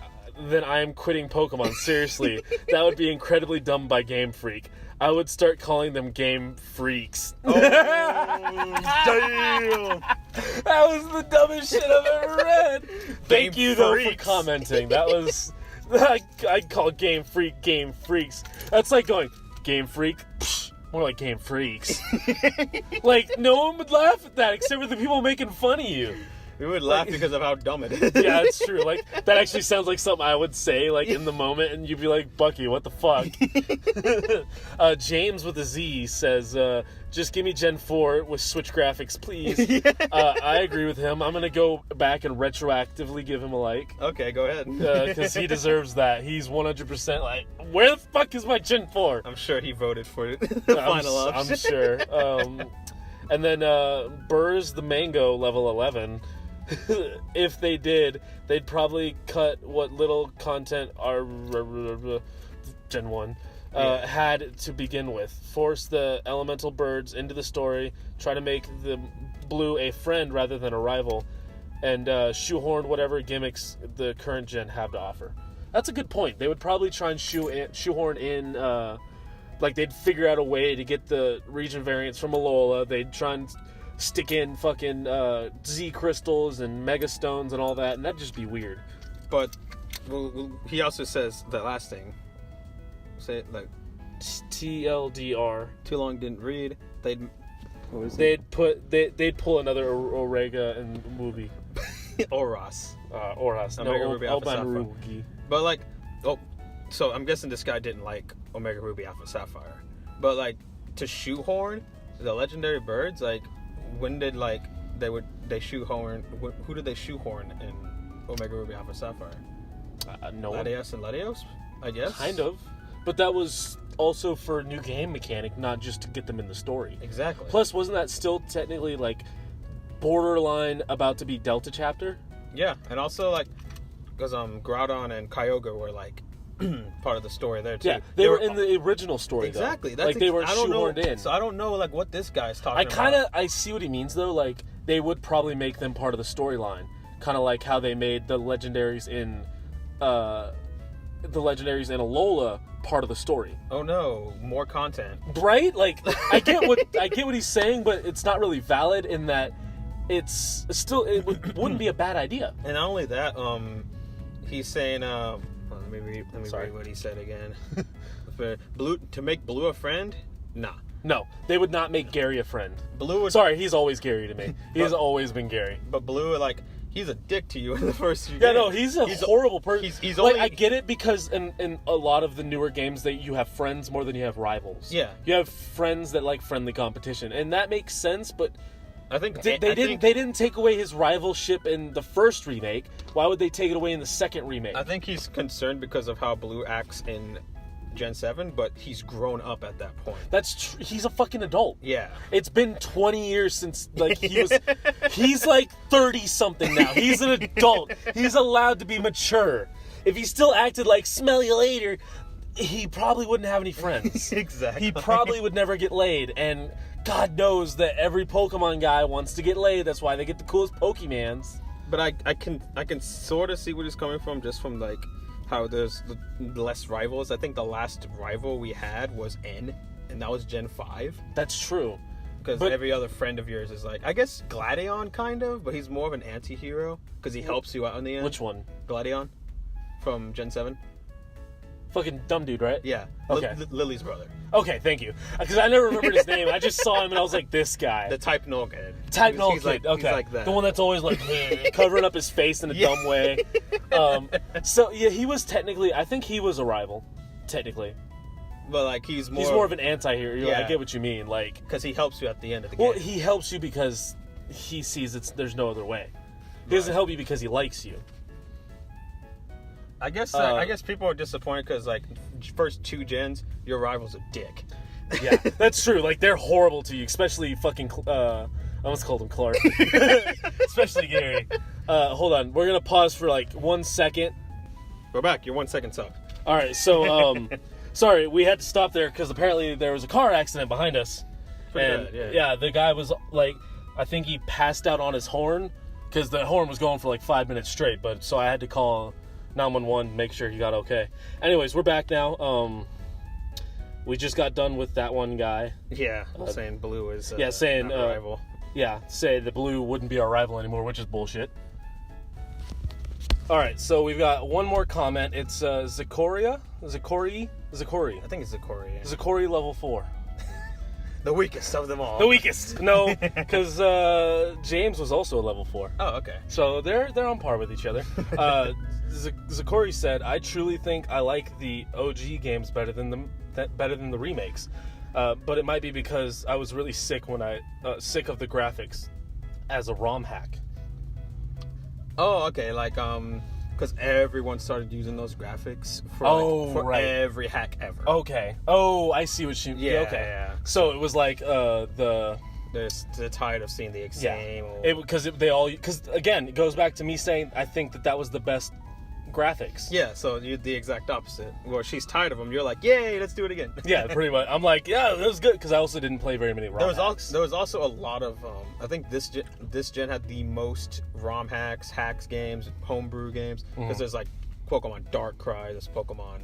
I am quitting Pokemon. Seriously, that would be incredibly dumb by Game Freak. I would start calling them Game Freaks. Oh, damn! That was the dumbest shit I've ever read. Thank you, though, for commenting. That was... I'd call Game Freak Game Freaks. That's like going, Game Freak? Psh, more like Game Freaks. Like, no one would laugh at that except for the people making fun of you. We would laugh because of how dumb it is. Yeah, it's true. Like, that actually sounds like something I would say, like, in the moment, and you'd be like, Bucky, what the fuck? James with a Z says, just give me Gen 4 with Switch graphics, please. I agree with him. I'm going to go back and retroactively give him a like. Okay, go ahead. Because he deserves that. He's 100% like, where the fuck is my Gen 4? I'm sure he voted for it. The final option. I'm sure. And then Burrs the Mango, level 11. If they did, they'd probably cut what little content our Gen 1 had to begin with. Force the elemental birds into the story, try to make the blue a friend rather than a rival, and shoehorn whatever gimmicks the current gen have to offer. That's a good point. They would probably try and shoehorn in, like they'd figure out a way to get the region variants from Alola. They'd try and stick in fucking Z crystals and mega stones and all that, and that'd just be weird. But he also says the last thing. Say it like TLDR. Too long didn't read. They'd pull another Orega and Wooby. Oras. Oras. Omega Ruby Alpha Sapphire. Ruby. But like, so I'm guessing this guy didn't like Omega Ruby Alpha Sapphire. But like, to shoehorn the legendary birds, like, when did like they shoehorn? Who did they shoehorn in Omega Ruby Alpha Sapphire? No one. Latios and Latios, I guess. Kind of, but that was also for a new game mechanic, not just to get them in the story. Exactly. Plus, wasn't that still technically like borderline about to be Delta chapter? Yeah, and also like because Groudon and Kyogre were like part of the story there too. Yeah, they were in the original story. Exactly. Though. Like they were shoehorned in. So I don't know like what this guy's talking about. I see what he means though. Like they would probably make them part of the storyline, kind of like how they made the legendaries in Alola part of the story. Oh no, more content. Right? Like I get what he's saying, but it's not really valid in that it's still wouldn't be a bad idea. And not only that, he's saying Let me read what he said again. To make Blue a friend? Nah. No, they would not make Gary a friend. Blue would... Sorry, he's always Gary to me. He has always been Gary. But Blue, like, he's a dick to you in the first few games. No, he's a horrible person. He's like, only... I get it because in a lot of the newer games that you have friends more than you have rivals. Yeah. You have friends that like friendly competition, and that makes sense, but I think they didn't take away his rivalship in the first remake. Why would they take it away in the second remake? I think he's concerned because of how Blue acts in Gen 7, but he's grown up at that point. That's he's a fucking adult. Yeah. It's been 20 years since like he was he's like 30 something now. He's an adult. He's allowed to be mature. If he still acted like smell you later, he probably wouldn't have any friends. Exactly. He probably would never get laid, and God knows that every Pokemon guy wants to get laid. That's why they get the coolest Pokemans. But I can sort of see where he's coming from, just from like how there's less rivals. I think the last rival we had was N, and that was Gen 5. That's true. Because every other friend of yours is like, I guess Gladion kind of, but he's more of an anti-hero because he helps you out in the end. Which one? Gladion from Gen 7. Fucking dumb dude, right? Yeah. Okay. Lily's brother. Okay, thank you. Because I never remembered his name. I just saw him and I was like, this guy. The Type Null kid. Type Null kid. Like, okay. He's like that. The one that's always like covering up his face in a dumb way. So yeah, he was technically. I think he was a rival, technically. But like he's more. He's more of an anti-hero. Yeah. I get what you mean. Like because he helps you at the end of the game. Well, he helps you because he sees there's no other way. He doesn't help you because he likes you. I guess people are disappointed because like first 2 gens, your rival's a dick. Yeah, that's true. Like they're horrible to you, especially fucking. I almost called him Clark. Especially Gary. Hold on, we're gonna pause for like 1 second. We're back. You're 1 second sub. All right, so sorry, we had to stop there because apparently there was a car accident behind us. And yeah, the guy was like, I think he passed out on his horn because the horn was going for like 5 minutes straight. But so I had to call 911, make sure he got okay. Anyways, we're back now. We just got done with that one guy. Yeah, saying Blue is saying not a rival. Yeah, say the Blue wouldn't be our rival anymore, which is bullshit. All right, so we've got one more comment. It's Zikori. I think it's Zikori. Yeah. Zikori level 4. The weakest of them all. The weakest. No, because James was also a level 4. Oh, okay. So they're on par with each other. Zikori said, "I truly think I like the OG games better than the remakes, but it might be because I was really sick of the graphics as a ROM hack." Oh, okay. Like because everyone started using those graphics for every hack ever. Okay. Oh, I see what you. Yeah. Okay. Yeah. So it was like They're tired of seeing the same. Yeah. Because again, it goes back to me saying I think that was the best graphics. Yeah, so you're the exact opposite. Where she's tired of them, you're like, yay, let's do it again. Yeah, pretty much. I'm like, yeah, that was good because I also didn't play very many ROM hacks. There was also a lot of I think this gen had the most ROM hacks games, homebrew games because there's like Pokemon Darkrai, there's Pokemon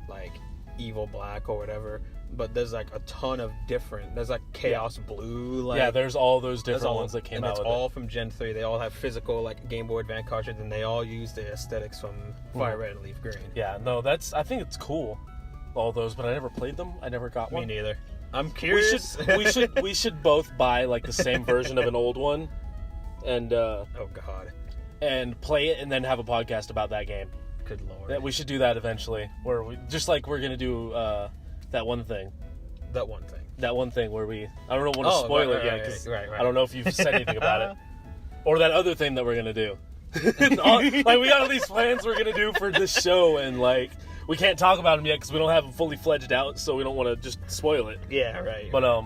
like Evil Black or whatever. But there's like a ton of different. There's like Chaos Blue. Like, yeah, there's all those different ones that came out. And it's all from Gen 3. They all have physical like Game Boy Advance cartridges, and they all use the aesthetics from Fire Red and Leaf Green. Yeah, no, I think it's cool. All those, but I never played them. I never got one. Me neither. I'm curious. We should both buy like the same version of an old one, and oh god, and play it, and then have a podcast about that game. Good lord. Yeah, we should do that eventually. Where we we're gonna do. That one thing where I don't want to spoil it yet because I don't know if you've said anything about it, or that other thing that we're gonna do. Like we got all these plans we're gonna do for this show, and like we can't talk about them yet because we don't have them fully fledged out, so we don't want to just spoil it. Yeah, right. But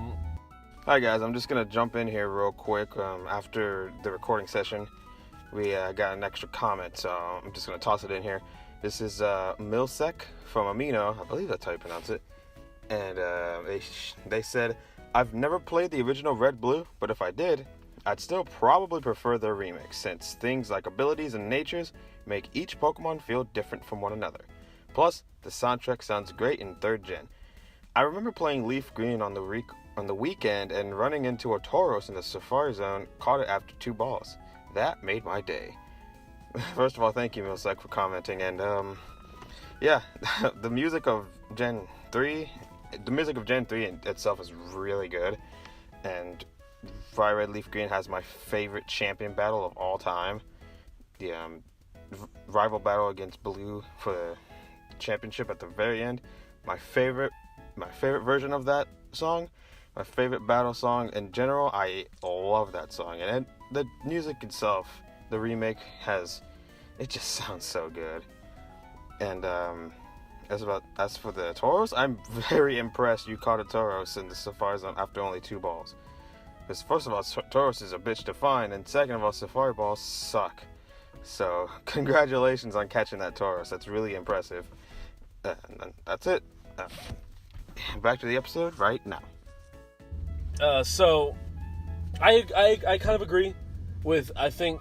hi guys, I'm just gonna jump in here real quick. After the recording session, we got an extra comment, so I'm just gonna toss it in here. This is Milsec from Amino, I believe that's how you pronounce it. And they said, "I've never played the original Red Blue, but if I did, I'd still probably prefer their remix, since things like abilities and natures make each Pokemon feel different from one another. Plus, the soundtrack sounds great in 3rd gen. I remember playing Leaf Green on the weekend and running into a Tauros in the Safari Zone, caught it after 2 balls. That made my day." First of all, thank you, Milsec, for commenting. And yeah, the music of Gen 3 in itself is really good, and Fire Red Leaf Green has my favorite champion battle of all time, the rival battle against Blue for the championship at the very end. My favorite version of that song, my favorite battle song in general. I love that song, and the music itself, the remake it just sounds so good. And as for the Tauros, I'm very impressed you caught a Tauros in the Safari Zone after only 2 balls. Because first of all, Tauros is a bitch to find, and second of all, Safari balls suck. So congratulations on catching that Tauros. That's really impressive. And that's it. Back to the episode right now. So I kind of agree with, I think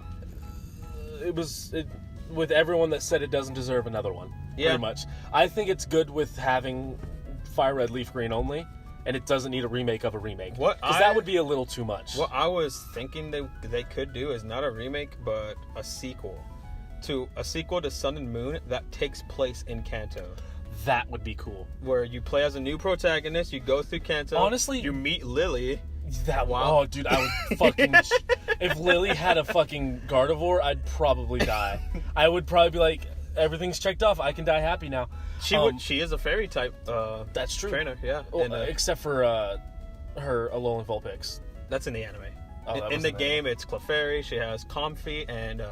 with everyone that said it doesn't deserve another one. Yeah. Pretty much. I think it's good with having Fire Red Leaf Green only, and it doesn't need a remake of a remake. Because that would be a little too much. What I was thinking they could do is not a remake, but a sequel to Sun and Moon that takes place in Kanto. That would be cool. Where you play as a new protagonist, you go through Kanto. Honestly, you meet Lily. Oh, dude, I would fucking... if Lily had a fucking Gardevoir, I'd probably die. I would probably be like, everything's checked off. I can die happy now. She is a fairy type. That's true. Trainer, yeah. Well, except for her Alolan Vulpix. That's in the anime. Oh, in the game, it's Clefairy. She has Comfey and.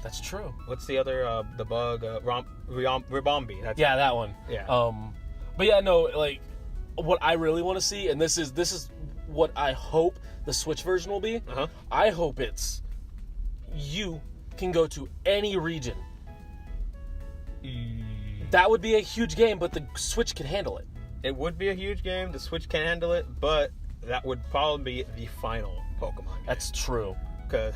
That's true. What's the other the bug? Ribombee. That one. Yeah. But yeah, no, like what I really want to see, and this is what I hope the Switch version will be. Uh-huh. I hope it's you can go to any region. That would be a huge game, but the Switch can handle it. It would be a huge game. The Switch can handle it, but that would probably be the final Pokemon game. That's true. Because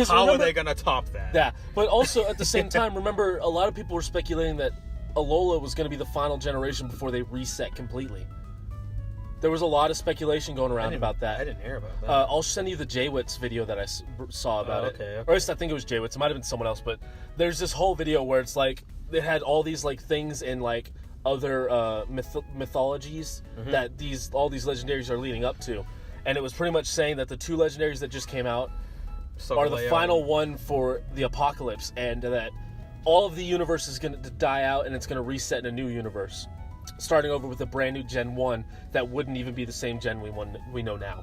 how are they going to top that? Yeah, but also at the same time, remember, a lot of people were speculating that Alola was going to be the final generation before they reset completely. There was a lot of speculation going around about that. I didn't hear about that. I'll send you the Jaywitz video that I saw about it. Okay. Or at least I think it was Jaywitz. It might have been someone else, but there's this whole video where it's like, it had all these like things in like other mythologies that all these legendaries are leading up to. And it was pretty much saying that the two legendaries that just came out are the final one for the apocalypse, and that all of the universe is going to die out and it's going to reset in a new universe, starting over with a brand new Gen 1 that wouldn't even be the same Gen we know now.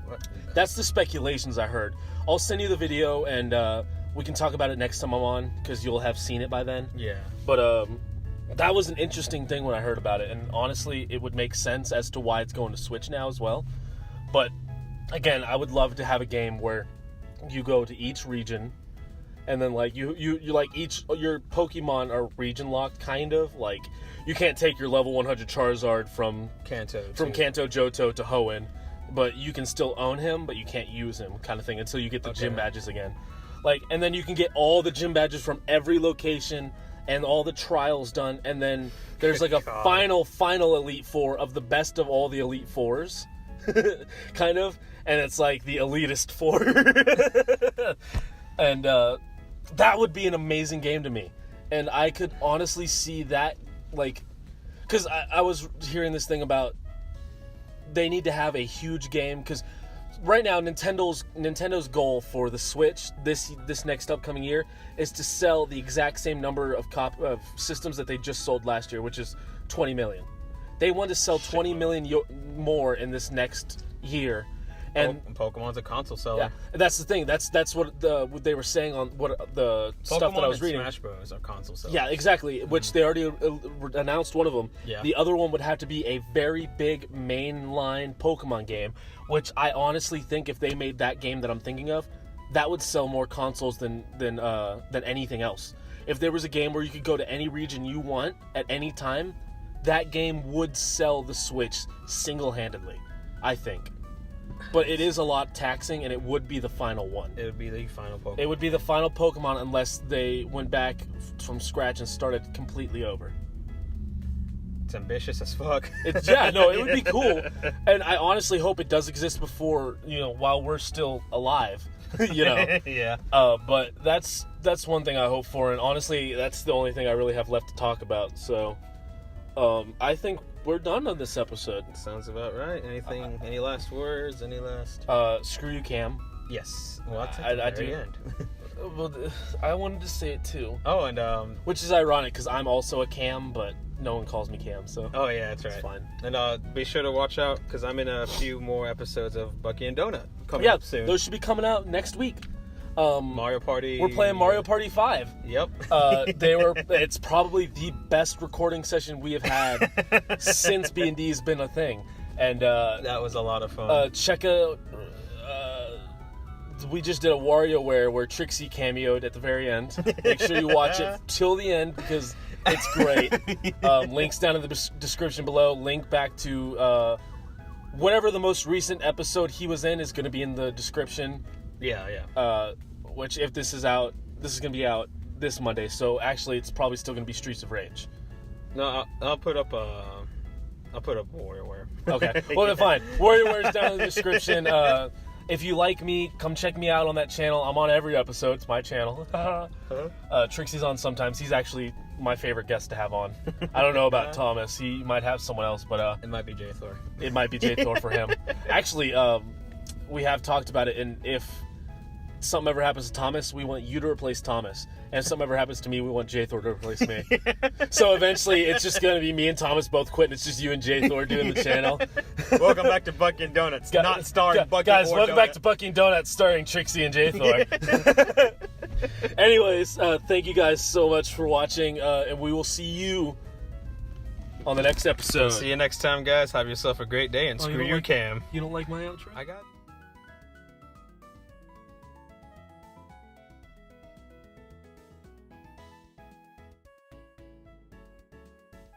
What? That's the speculations I heard. I'll send you the video and we can talk about it next time I'm on, because you'll have seen it by then. Yeah. But that was an interesting thing when I heard about it, and honestly it would make sense as to why it's going to Switch now as well. But again, I would love to have a game where you go to each region, and then like you like your Pokemon are region locked, kind of like you can't take your level 100 Charizard from Kanto Johto to Hoenn, but you can still own him, but you can't use him, kind of thing, until you get the gym badges again. Like, and then you can get all the gym badges from every location and all the trials done, and then there's like a final Elite Four of the best of all the Elite Fours, kind of, and it's like the elitist four. And that would be an amazing game to me, and I could honestly see that, like, because I was hearing this thing about they need to have a huge game, because right now Nintendo's goal for the Switch this next upcoming year is to sell the exact same number of systems that they just sold last year, which is 20 million. They want to sell 20 million more in this next year. And Pokemon's a console seller. Yeah, that's the thing. That's what they were saying on the Pokemon stuff that I was reading. Smash Bros. Are console sellers. Yeah, exactly. Which they already announced one of them. Yeah. The other one would have to be a very big mainline Pokemon game, which I honestly think if they made that game that I'm thinking of, that would sell more consoles than anything else. If there was a game where you could go to any region you want at any time, that game would sell the Switch single-handedly, I think. But it is a lot taxing, and it would be the final one. It would be the final Pokemon. It would be the final Pokemon unless they went back from scratch and started completely over. It's ambitious as fuck. It would be cool. And I honestly hope it does exist before, while we're still alive. Yeah. But that's one thing I hope for, and honestly, that's the only thing I really have left to talk about. So, I think we're done on this episode. Sounds about right. Anything? Any last words? Any last? Screw you, Cam. Yes. Well, that's at the very end. Well, I wanted to say it too. Oh, and which is ironic because I'm also a Cam, but no one calls me Cam, so. Oh yeah, that's right. It's fine. And be sure to watch out because I'm in a few more episodes of Bucky and Donut coming up soon. Those should be coming out next week. Mario Party. We're playing Mario Party 5. Yep. It's probably the best recording session we have had since B&D's been a thing. And that was a lot of fun. Check out. We just did a WarioWare where Trixie cameoed at the very end. Make sure you watch it till the end because It's great. Links down in the description below. Link back to whatever the most recent episode he was in is going to be in the description. Yeah. Which, if this is out, this is going to be out this Monday. So actually, it's probably still going to be Streets of Rage. No, I'll put up WarriorWare. Okay. Well, then fine. WarriorWare is down in the description. If you like me, come check me out on that channel. I'm on every episode. It's my channel. Trixie's on sometimes. He's actually my favorite guest to have on. I don't know about Thomas. He might have someone else, but it might be J Thor. It might be J Thor for him. Actually, we have talked about it, and if something ever happens to Thomas, we want you to replace Thomas. And if something ever happens to me, we want J Thor to replace me. So eventually, it's just going to be me and Thomas both quitting. It's just you and J Thor doing the channel. Welcome back to Bucky and Donuts, not starring Bucky guys, or welcome Donut. back to Bucky and Donuts, starring Trixie and J Thor. Anyways, thank you guys so much for watching, and we will see you on the next episode. See you next time, guys. Have yourself a great day, and screw you, Cam. You don't like my outro? I got